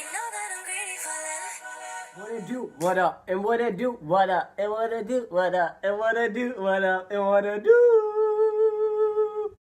You know that I'm greedy for love. What it do? What up? And what it do? What up? And what it do? What up? And what it do? What up? And what it do?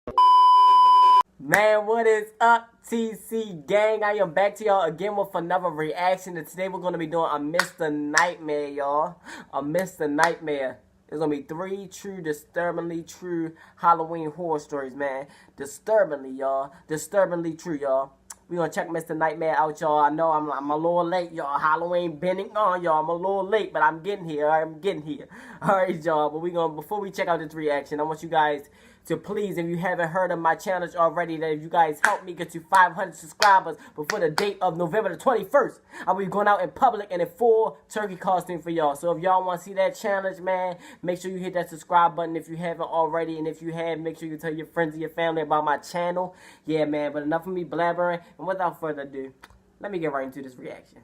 Man, what is up, TC gang? I am back to y'all again with another reaction. And today we're gonna be doing a Mr. Nightmare, y'all. A Mr. Nightmare. There's gonna be 3 true, disturbingly true Halloween horror stories, man. Disturbingly, y'all. Disturbingly true, y'all. We gonna check Mr. Nightmare out, y'all. I know I'm a little late, y'all. Halloween bending on, y'all. I'm a little late, but I'm getting here. I'm getting here. Alright, y'all. But before we check out this reaction, I want you guys to please, if you haven't heard of my channels already, that if you guys help me get to 500 subscribers before the date of November the 21st, I will be going out in public in a full turkey costume for y'all. So if y'all want to see that challenge, man, make sure you hit that subscribe button if you haven't already. And if you have, make sure you tell your friends and your family about my channel. Yeah, man, but enough of me blabbering. And without further ado, let me get right into this reaction.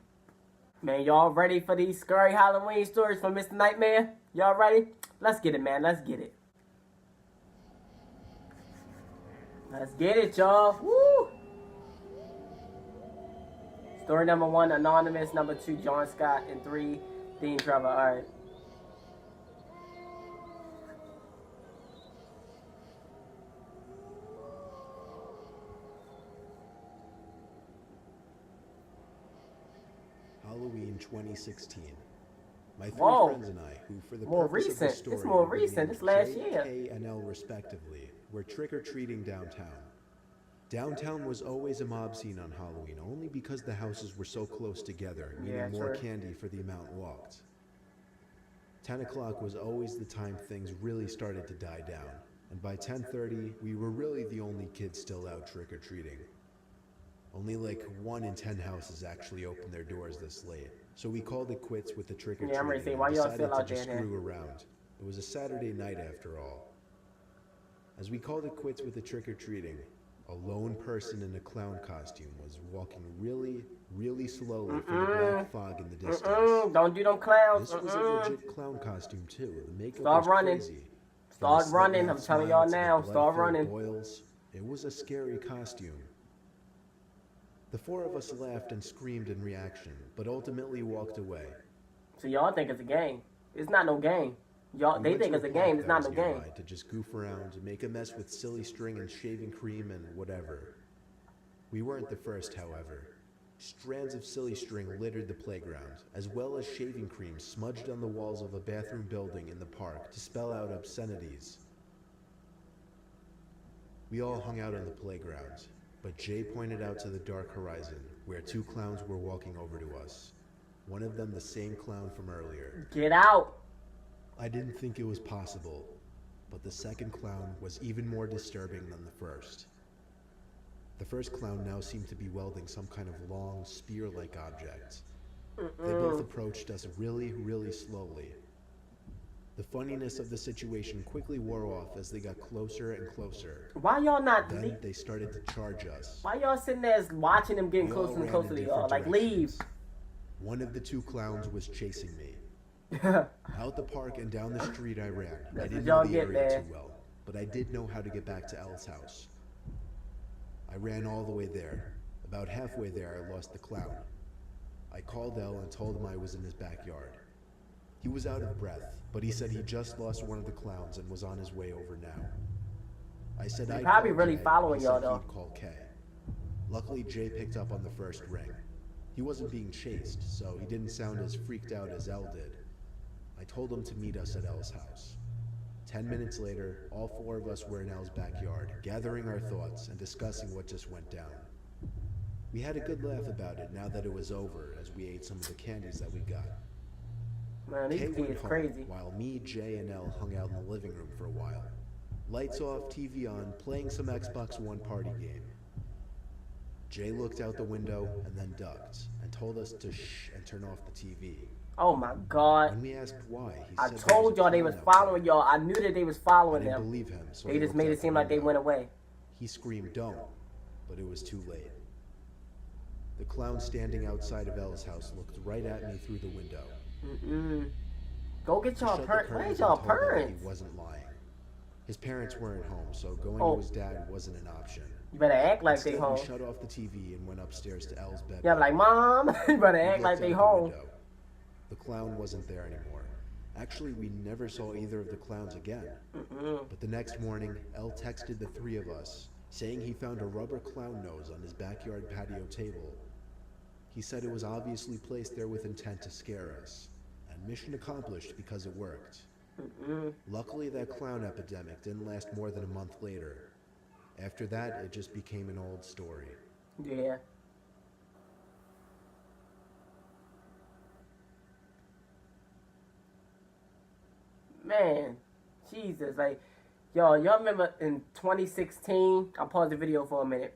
Man, y'all ready for these scary Halloween stories from Mr. Nightmare? Y'all ready? Let's get it, man. Let's get it. Let's get it, y'all. Woo! Story number 1, Anonymous. Number 2, John Scott. And 3, Dean Trevor. Alright. Halloween 2016. My 3 Whoa. friends and I, who for the More purpose recent. of the story It's more will be recent. named It's last J, year. K, and L respectively, were trick-or-treating downtown. Downtown was always a mob scene on Halloween, only because the houses were so close together, meaning Yeah, more true. candy for the amount walked. 10 o'clock was always the time things really started to die down, and by 10:30, we were really the only kids still out trick-or-treating. Only like 1 in 10 houses actually opened their doors this late, so we called it quits with the trick-or-treating Yeah, I'm ready to say, and why y'all decided still to out just there, man? screw around. It was a Saturday night after all. As we called it quits with the trick-or-treating, a lone person in a clown costume was walking really, really slowly through the black fog in the distance. Don't do them clowns. This was a legit clown costume too. The makeup Start was running. crazy. Start From the running. slit-mouth I'm telling smile y'all to the now. Start blood-filled running. boils. It was a scary costume. The 4 of us laughed and screamed in reaction, but ultimately walked away. So y'all think it's a game. It's not no game. Y'all, We they went think to it's a park game. It's that not was no game. nearby to just goof around, make a mess with silly string and shaving cream and whatever. We weren't the first, however. Strands of silly string littered the playground, as well as shaving cream smudged on the walls of a bathroom building in the park to spell out obscenities. We all hung out on the playground, but Jay pointed out to the dark horizon, where 2 clowns were walking over to us. One of them the same clown from earlier. Get out. I didn't think it was possible, but the second clown was even more disturbing than the first. The first clown now seemed to be wielding some kind of long, spear-like object. They both approached us really, really slowly. The funniness of the situation quickly wore off as they got closer and closer. Why y'all not Then leave? they started to charge us. Why y'all sitting there watching them getting We all closer and ran closer in to y'all? different Like, leave. directions. One of the 2 clowns was chasing me. Out the park and down the street I ran. I what didn't y'all know the get, area man. too well, but I did know how to get back to Elle's house. I ran all the way there. About halfway there, I lost the clown. I called Elle and told him I was in his backyard. He was out of breath, but he said he just lost one of the clowns and was on his way over now. I said I'd probably call really Jay, following he y'all, said though. he'd call Kay. Luckily, Jay picked up on the first ring. He wasn't being chased, so he didn't sound as freaked out as Elle did. I told him to meet us at Elle's house. 10 minutes later, all 4 of us were in Elle's backyard, gathering our thoughts and discussing what just went down. We had a good laugh about it now that it was over, as we ate some of the candies that we got. Man, these Kay went kids home, crazy. while me, Jay, and Elle hung out in the living room for a while. Lights off, TV on, playing some Xbox One party game. Jay looked out the window and then ducked, and told us to shh and turn off the TV. Oh my God. When we asked why, he I said there told was a y'all they clown was out following there. y'all. I knew that they was I following didn't them. believe him, so They I just looked made out it the seem like they window. went away. He screamed, "Don't," but it was too late. The clown standing outside of Elle's house looked right at me through the window. Go get y'all Shut the parents. curtains Where's and y'all told her that parents? He wasn't lying. His parents weren't home, so going Oh. to his dad wasn't an option. You better act like they Instead, home. we shut off the TV and went upstairs to Elle's bedroom. Yeah, like, Mom, you better We act looked like they out the home. window. The clown wasn't there anymore. Actually, we never saw either of the clowns again. But the next morning, Elle texted the three of us, saying he found a rubber clown nose on his backyard patio table. He said it was obviously placed there with intent to scare us, and mission accomplished because it worked. Luckily, that clown epidemic didn't last more than a month later. After that, it just became an old story. Yeah. Man, Jesus, like, y'all remember in 2016, I'll pause the video for a minute.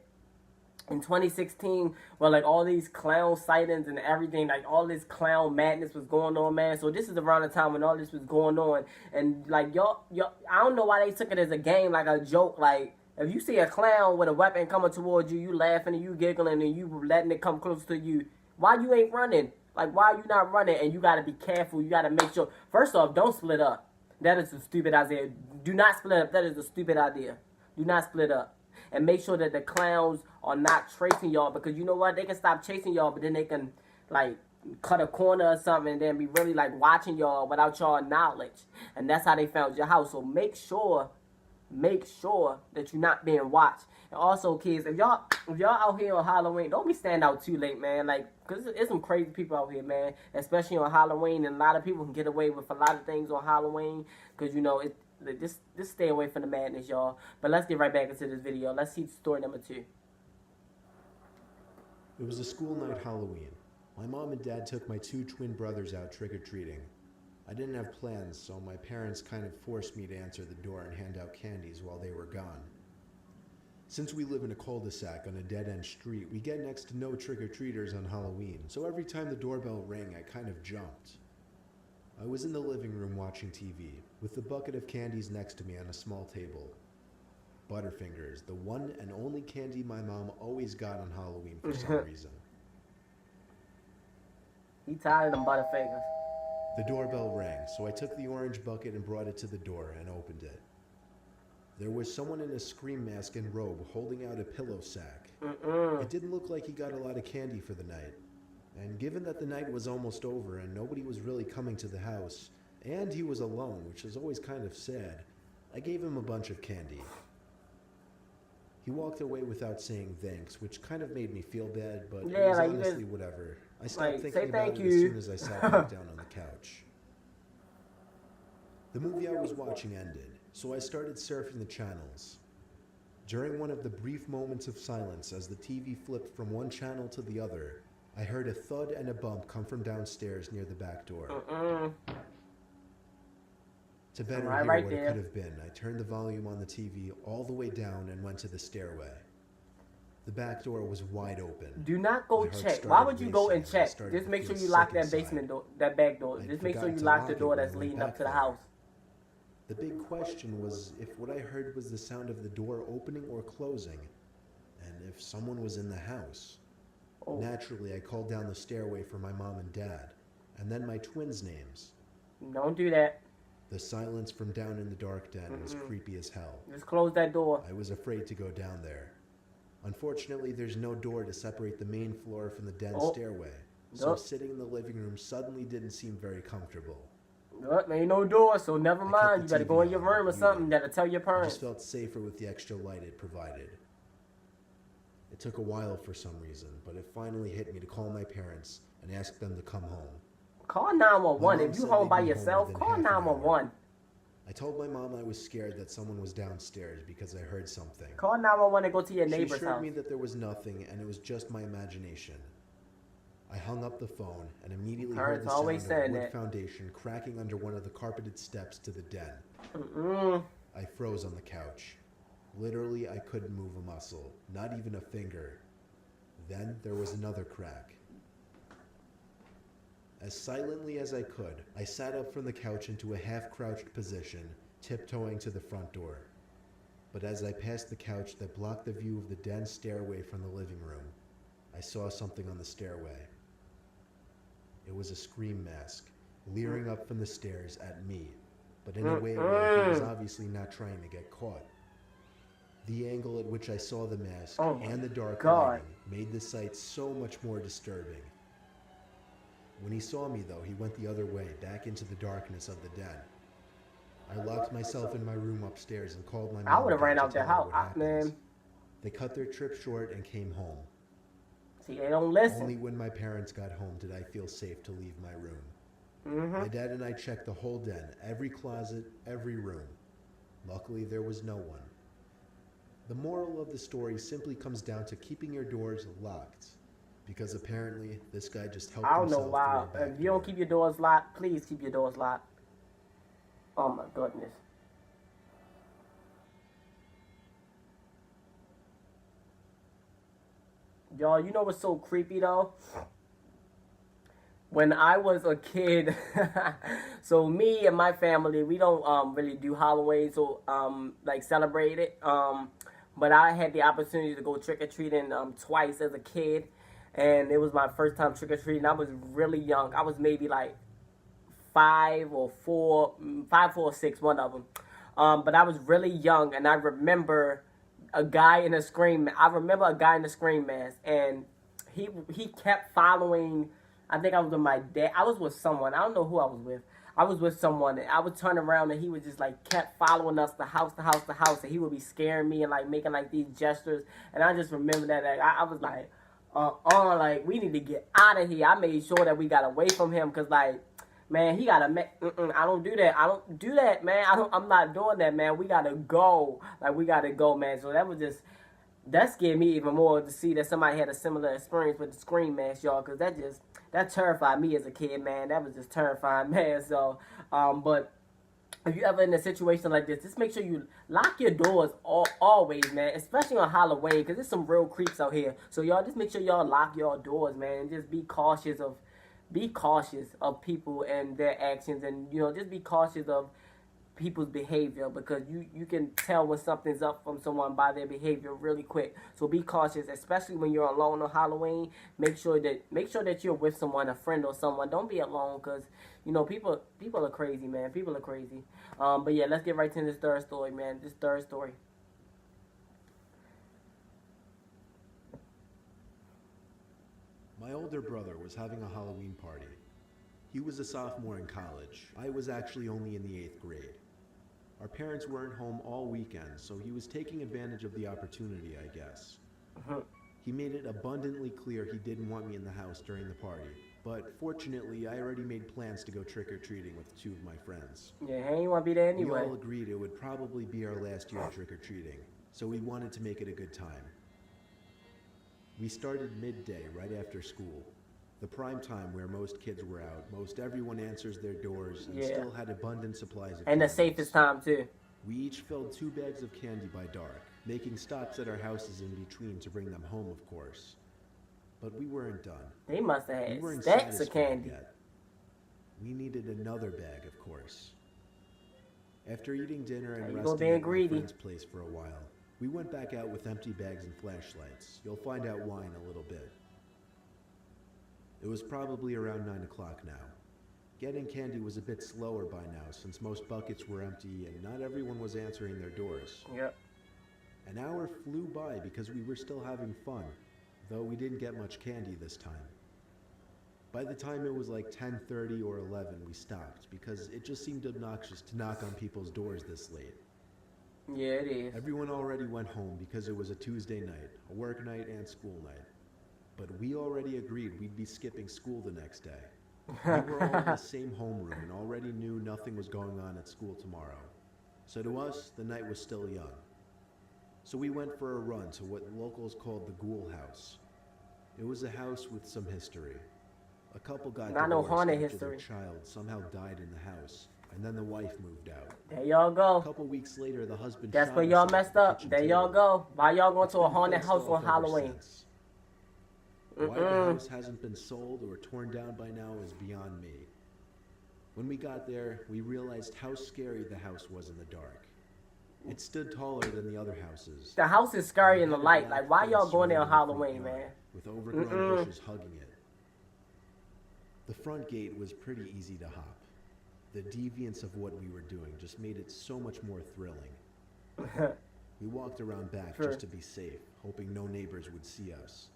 In 2016, well, like, all these clown sightings and everything, like, all this clown madness was going on, man. So this is around the time when all this was going on. And, like, y'all, I don't know why they took it as a game, like a joke. Like, if you see a clown with a weapon coming towards you, you laughing and you giggling and you letting it come close to you. Why you ain't running? Like, why you not running? And you got to be careful. You got to make sure. First off, don't split up. That is a stupid idea. Do not split up. That is a stupid idea. Do not split up. And make sure that the clowns are not tracing y'all, because you know what? They can stop chasing y'all, but then they can, like, cut a corner or something and then be really, like, watching y'all without y'all knowledge. And that's how they found your house. So make sure that you're not being watched. And also, kids, if y'all out here on Halloween, don't be standing out too late, man. Like, because there's some crazy people out here, man, especially on Halloween. And a lot of people can get away with a lot of things on Halloween because, you know, just stay away from the madness, y'all. But let's get right back into this video. Let's see story number 2. It was a school night Halloween. My mom and dad took my 2 twin brothers out trick-or-treating. I didn't have plans, so my parents kind of forced me to answer the door and hand out candies while they were gone. Since we live in a cul-de-sac on a dead-end street, we get next to no trick-or-treaters on Halloween, so every time the doorbell rang, I kind of jumped. I was in the living room watching TV, with the bucket of candies next to me on a small table. Butterfingers, the one and only candy my mom always got on Halloween for some reason. He tired of them Butterfingers. The doorbell rang, so I took the orange bucket and brought it to the door and opened it. There was someone in a scream mask and robe holding out a pillow sack. It didn't look like he got a lot of candy for the night. And given that the night was almost over and nobody was really coming to the house, and he was alone, which is always kind of sad, I gave him a bunch of candy. He walked away without saying thanks, which kind of made me feel bad, but it was like, honestly whatever. I stopped like, thinking say about thank it you. as soon as I sat back down on the couch. The movie I was watching ended, so I started surfing the channels. During one of the brief moments of silence as the TV flipped from one channel to the other, I heard a thud and a bump come from downstairs near the back door. To better hear right what there. it could have been, I turned the volume on the TV all the way down and went to the stairway. The back door was wide open. Do not go My heart check. started Why would you go racing and as I check? started Just to make sure feel you lock sick that inside. basement door, that back door. I'd Just make sure forgotten you to lock the lock it door when I that's went leading up back to the there. house. The big question was if what I heard was the sound of the door opening or closing, and if someone was in the house. Oh. Naturally, I called down the stairway for my mom and dad, and then my twins' names. Don't do that. The silence from down in the dark den was creepy as hell. Just close that door. I was afraid to go down there. Unfortunately, there's no door to separate the main floor from the den stairway, so Nope. sitting in the living room suddenly didn't seem very comfortable. There ain't no door, so never kept mind. the You better TV go in your on, room or muted. something. That'll tell your I parents. just felt safer with the extra light it provided. It took a while for some reason, but it finally hit me to call my parents and ask them to come home. Call My 911. mom If you said home they'd by be home yourself, within call half an hour. 911. I told my mom I was scared that someone was downstairs because I heard something. Call 911 and go to your She neighbor's assured house. me that there was nothing and it was just my imagination. I hung up the phone and immediately heard Parents the always sound of saying wood that. foundation cracking under one of the carpeted steps to the den. Mm-mm. I froze on the couch. Literally, I couldn't move a muscle, not even a finger. Then there was another crack. As silently as I could, I sat up from the couch into a half-crouched position, tiptoeing to the front door. But as I passed the couch that blocked the view of the den stairway from the living room, I saw something on the stairway. It was a scream mask, leering up from the stairs at me. but in a way where he was obviously not trying to get caught. The angle at which I saw the mask and the dark lighting made the sight so much more disturbing. When he saw me, though, he went the other way, back into the darkness of the den. I locked myself in my room upstairs and called my mom. I would have ran to out the tell her house, what happened. man. They cut their trip short and came home. See, they don't listen. Only when my parents got home did I feel safe to leave my room. My dad and I checked the whole den, every closet, every room. Luckily, there was no one. The moral of the story simply comes down to keeping your doors locked, because apparently this guy just helped I don't himself know why. through a back If you don't door. keep your doors locked, please keep your doors locked. Oh my goodness. Y'all, you know what's so creepy though? When I was a kid, so me and my family, we don't really do Halloween, so like celebrate it. But I had the opportunity to go trick or treating twice as a kid, and it was my first time trick or treating. I was really young. I was maybe like 5 or 4, 5, 4, 6, one of them. But I was really young, and I remember a guy in a scream mask, and he kept following. I think I was with my dad. I was with someone. I don't know who I was with. I was with someone, and I would turn around, and he would just like kept following us, the house, and he would be scaring me and like making like these gestures. And I just remember that like, I was like, like we need to get out of here. I made sure that we got away from him, cause like, man, he gotta. I don't do that. I don't do that, man. I'm not doing that, man. We gotta go. Like we gotta go, man. So that was just. That scared me even more to see that somebody had a similar experience with the scream mask, y'all, because that terrified me as a kid, man. That was just terrifying, man. So, but if you ever in a situation like this, just make sure you lock your doors always, man, especially on Halloween, because there's some real creeps out here. So, y'all, just make sure y'all lock your doors, man, and just be cautious of people and their actions, and, you know, just be cautious of people's behavior, because you can tell when something's up from someone by their behavior really quick. So be cautious, especially when you're alone on Halloween. Make sure that you're with someone, a friend or someone. Don't be alone, because you know people are crazy, man. People are crazy. But yeah, let's get right to this third story, man. This third story. My older brother was having a Halloween party. He was a sophomore in college. I was actually only in the 8th grade. Our parents weren't home all weekend, so he was taking advantage of the opportunity, I guess. He made it abundantly clear he didn't want me in the house during the party, but fortunately, I already made plans to go trick-or-treating with 2 of my friends. Yeah, he ain't want to be there anyway. We all agreed it would probably be our last year trick-or-treating, so we wanted to make it a good time. We started midday, right after school. The prime time where most kids were out, most everyone answers their doors, and still had abundant supplies of and candies. the safest time too. We each filled 2 bags of candy by dark, making stops at our houses in between to bring them home, of course. But we weren't done. They must have We had weren't stacks of satisfied candy. yet. We needed another bag, of course. After eating dinner and you go resting being at my greedy. friend's place for a while, we went back out with empty bags and flashlights. You'll find out why in a little bit. It was probably around 9 o'clock now. Getting candy was a bit slower by now, since most buckets were empty and not everyone was answering their doors. Yep. An hour flew by because we were still having fun, though we didn't get much candy this time. By the time it was like 10:30 or 11, we stopped, because it just seemed obnoxious to knock on people's doors this late. Yeah, it is. Everyone already went home because it was a Tuesday night, a work night and school night. But we already agreed we'd be skipping school the next day. We were all in the same homeroom and already knew nothing was going on at school tomorrow. So to us, the night was still young. So we went for a run to what locals called the Ghoul House. It was a house with some history. A couple got Not no divorced haunted after history. their child somehow died in the house, and then the wife moved out. There y'all A go. couple weeks later, the husband That's shot where y'all himself messed at the up. kitchen There y'all table. go. Why y'all going to a It's been haunted fenced house off on ever Halloween? since. Why the house hasn't been sold or torn down by now is beyond me. When we got there, we realized how scary the house was in the dark. It stood taller than the other houses. The house is scary in the It had a light. black Like, why y'all fence going there on surrounding the Halloween, front man? yard, with overgrown bushes hugging it. The front gate was pretty easy to hop. the deviance of what we were doing just made it so much more thrilling. We walked around back just to be safe, hoping no neighbors would see us.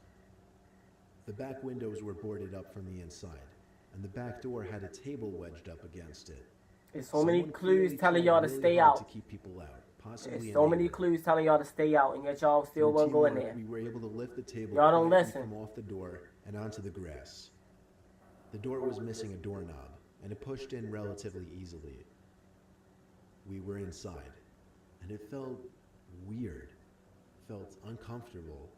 The back windows were boarded up from the inside, and the back door had a table wedged up against it. There's so many clues telling y'all to stay out. To keep people out, possibly. There's so many clues telling y'all to stay out, and yet y'all still won't go in there. We were able to lift the table y'all don't listen from off the door and onto the grass. The door was missing a doorknob, and it pushed in relatively easily. We were inside, and it felt weird, felt uncomfortable,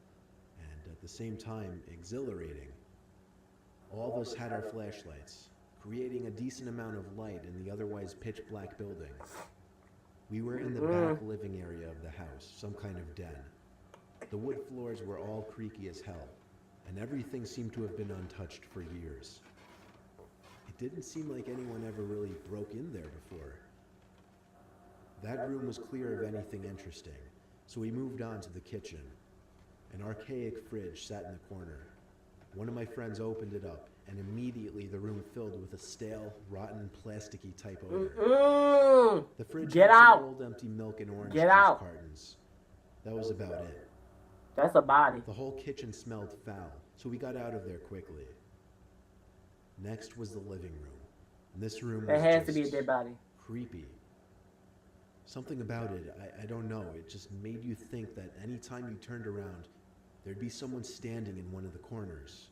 and at the same time exhilarating. All of us had our flashlights, creating a decent amount of light in the otherwise pitch black building. We were in the back living area of the house, some kind of den. The wood floors were all creaky as hell, and everything seemed to have been untouched for years. It didn't seem like anyone ever really broke in there before. That room was clear of anything interesting, so we moved on to the kitchen. An archaic fridge sat in the corner. One of my friends opened it up, and immediately the room filled with a stale, rotten, plasticky type odor. The fridge had some old empty milk and orange juice cartons. That was about it. That's a body. The whole kitchen smelled foul, so we got out of there quickly. Next was the living room. And this room was has to be a dead body. Creepy. Something about it, I don't know, it just made you think that any time you turned around, there'd be someone standing in one of the corners.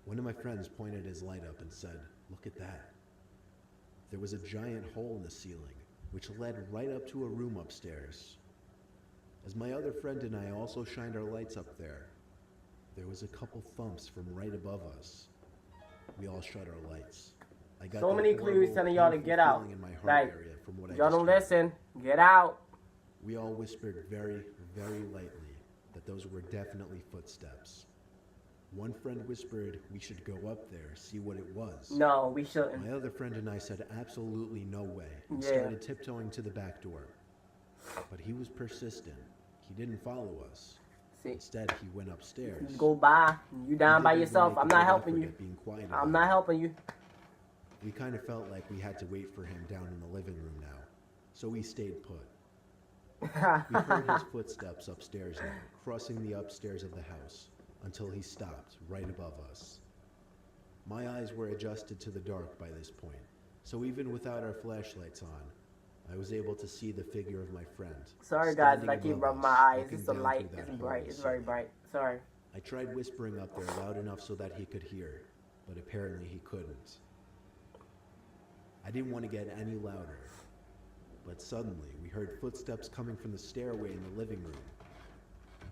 One of my friends pointed his light up and said, "Look at that." There was a giant hole in the ceiling, which led right up to a room upstairs. As my other friend and I also shined our lights up there, there was a couple thumps from right above us. We all shut our lights. I got so many clues telling y'all to get out. Like, y'all don't listen. Get out. We all whispered very, very lightly that those were definitely footsteps. One friend whispered we should go up there, see what it was. No, we shouldn't. My other friend and I said absolutely no way, and started tiptoeing to the back door. But he was persistent. He didn't follow us. Instead, he went upstairs. You go by. You down by yourself. I'm not helping you. I'm not helping you. We kind of felt like we had to wait for him down in the living room now, so we stayed put. We heard his footsteps upstairs now, crossing the upstairs of the house, until he stopped right above us. My eyes were adjusted to the dark by this point, so even without our flashlights on, I was able to see the figure of my friend. Sorry guys, I keep rubbing my eyes. It's the light. It's bright. It's very bright. Sorry. I tried whispering up there loud enough so that he could hear, but apparently he couldn't. I didn't want to get any louder, but suddenly we heard footsteps coming from the stairway in the living room.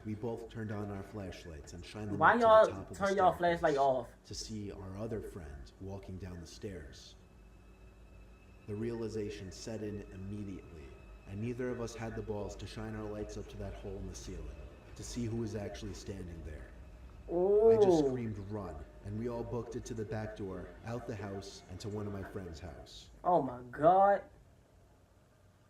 We both turned on our flashlights and shined them Why up to the y'all top of turn the y'all staircase flashlight off? To see our other friend walking down the stairs. The realization set in immediately, and neither of us had the balls to shine our lights up to that hole in the ceiling to see who was actually standing there. Ooh. I just screamed run, and we all booked it to the back door, out the house, and to one of my friend's house. Oh my God.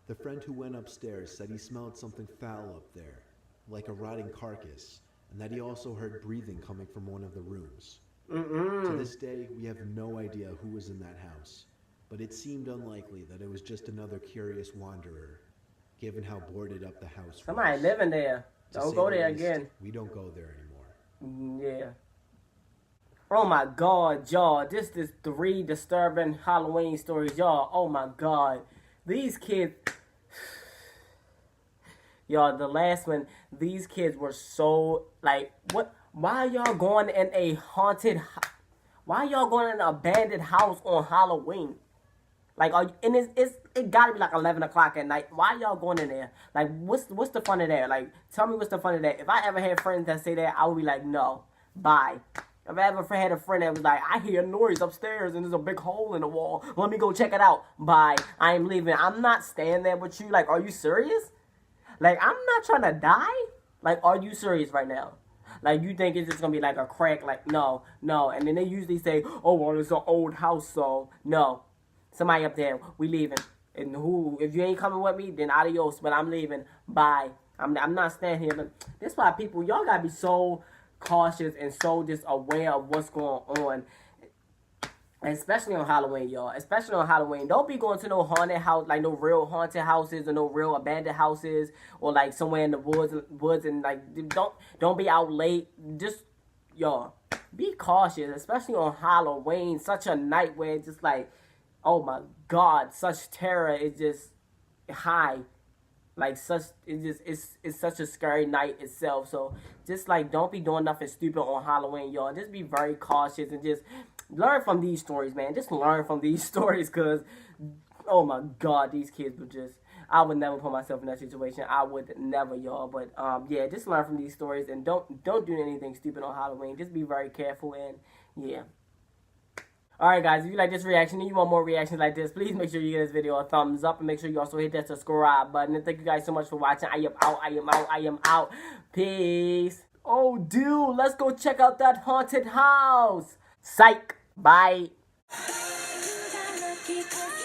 The friend who went upstairs said he smelled something foul up there, like a rotting carcass, and that he also heard breathing coming from one of the rooms. To this day, we have no idea who was in that house, but it seemed unlikely that it was just another curious wanderer, given how boarded up the house was. Somebody living there. Don't go there again. We don't go there anymore. Yeah. Oh my God, y'all. This is 3 disturbing Halloween stories, y'all. Oh my God. These kids... Y'all, the last one, these kids were so, like, what? Why are y'all going in a haunted... Why are y'all going in an abandoned house on Halloween? Like, and it gotta be like 11 o'clock at night. Why y'all going in there? Like, what's the fun of that? Like, tell me what's the fun of that. If I ever had friends that say that, I would be like, no, bye. If I ever had a friend that was like, I hear noise upstairs and there's a big hole in the wall. Let me go check it out. Bye. I am leaving. I'm not staying there with you. Like, are you serious? Like, I'm not trying to die. Like, are you serious right now? Like, you think it's just gonna be like a crack? Like, no. And then they usually say, oh, well, it's an old house, so no. Somebody up there, we leaving. And who? If you ain't coming with me, then adios. But I'm leaving. Bye. I'm not staying here. But that's why people, y'all gotta be so cautious and so just aware of what's going on. Especially on Halloween, y'all. Especially on Halloween. Don't be going to no haunted house, like no real haunted houses or no real abandoned houses, or like somewhere in the woods and like don't be out late. Just y'all be cautious, especially on Halloween. Such a night where it's just like, oh my God, such terror is just high. Like such, it's such a scary night itself. So just like don't be doing nothing stupid on Halloween, y'all. Just be very cautious and just learn from these stories, man. Just learn from these stories, cause oh my God, these kids would just. I would never put myself in that situation. I would never, y'all. But yeah, just learn from these stories and don't do anything stupid on Halloween. Just be very careful and yeah. Alright guys, if you like this reaction and you want more reactions like this, please make sure you give this video a thumbs up and make sure you also hit that subscribe button. And thank you guys so much for watching. I am out, I am out, I am out. Peace. Oh dude, let's go check out that haunted house. Psych. Bye. You got lucky 'cause